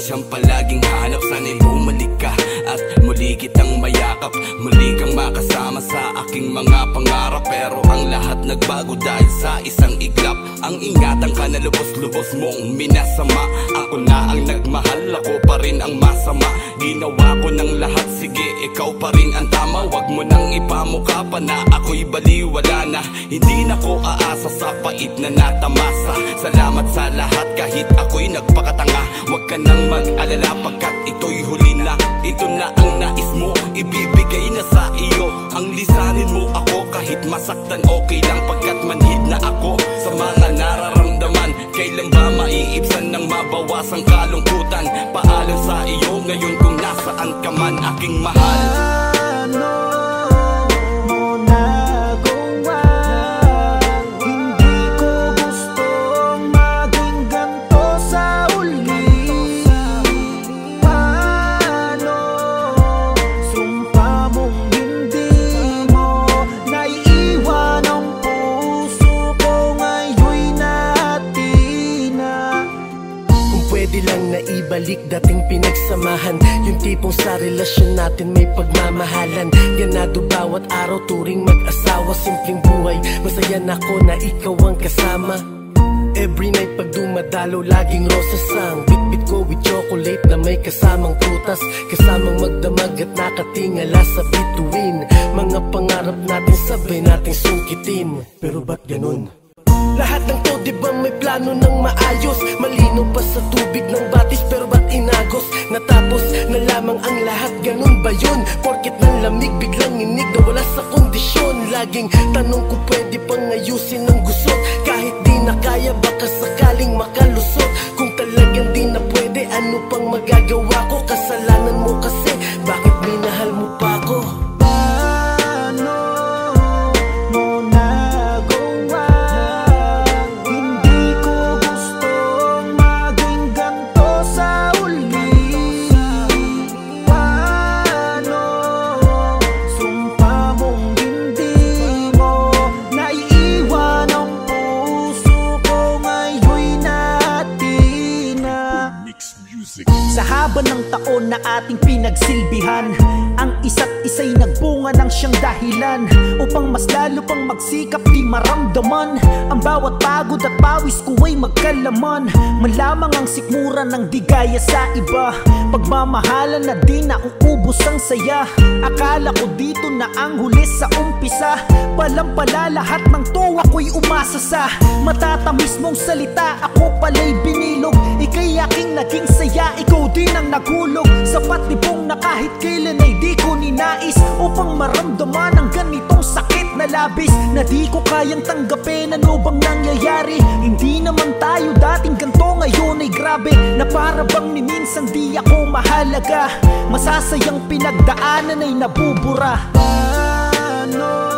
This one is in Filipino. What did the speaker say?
siyang palaging hanap. Sana'y bumalik ka at muli kitang mayakap, muli kang makasama sa aking mga pangarap. Pero ang lahat nagbago dahil sa isang iglap. Ang ingatan ka na lubos-lubos mong minasama. Ako na ang nagmahal, ako pa rin ang masama. Ginawa ko ng lahat, sige ikaw pa rin ang tama. Wag mo nang ipamukha pa na ako'y baliwala na. Hindi na ko aasa sa pait na natamasa. Salamat sa lahat kahit ako'y nagpakatanga. Wag ka nang mag-alala pagkat ito'y huli na. Ito na ang nais mo, ibibigay na sa iyo. Ang lisanin mo ako kahit masaktan, okay lang pagkat manhid na ako sa mga nararamdaman. Kailan ba maiibsan ng mabawasang kalungkutan? Paalam sa iyo ngayon kung nasaan ka man, aking mahal. Balik dating pinagsamahan, yung tipong sa relasyon natin may pagmamahalan. Ganado bawat araw, turing mag-asawa. Simpleng buhay, masaya na ako na ikaw ang kasama. Every night pag dumadalo, laging rosas ang bit-bit ko with chocolate na may kasamang prutas. Kasamang magdamag at nakatingala sa bituin. Mga pangarap natin sabay nating sungkitin. Pero ba't ganun? Lahat ng to diba may plano ng maayos? Malino pa sa tubig ng batis pero ba't inagos? Natapos na lamang ang lahat, ganun ba yun? Porket ng lamig biglang inig na wala sa kondisyon. Laging tanong ko pwede pang ayusin ang gusot. Kahit di na kaya baka sakaling makalusot. Kung talagang di na pwede, ano pang magagawa ko? Kasalanan mo kasi, bakit minahal mo pa ako? Sa haba ng taon na ating pinagsilbihan, ang isa't isa'y nagbunga ng siyang dahilan upang mas lalo pang magsikap di maramdaman. Ang bawat pagod at pawis ko ay magkalaman. Malamang ang sikmura ng di gaya sa iba. Pagmamahalan na di nauubos ang saya. Akala ko dito na ang huli sa umpisa. Palang-pala lahat ng to ako'y umasa sa matatamis mong salita. Ako pala'y binilog, ika'y aking naging saya. Ikaw din ang naghulog sa patibong na kahit kailan ay di ko ninais. Upang maramdaman ang ganitong sakit na labis na di ko kayang tanggapin. Ano bang nangyayari? Hindi naman tayo dating ganto, ngayon ay grabe. Na para bang ni minsan di ako mahalaga. Masasayang pinagdaanan ay nabubura. Paano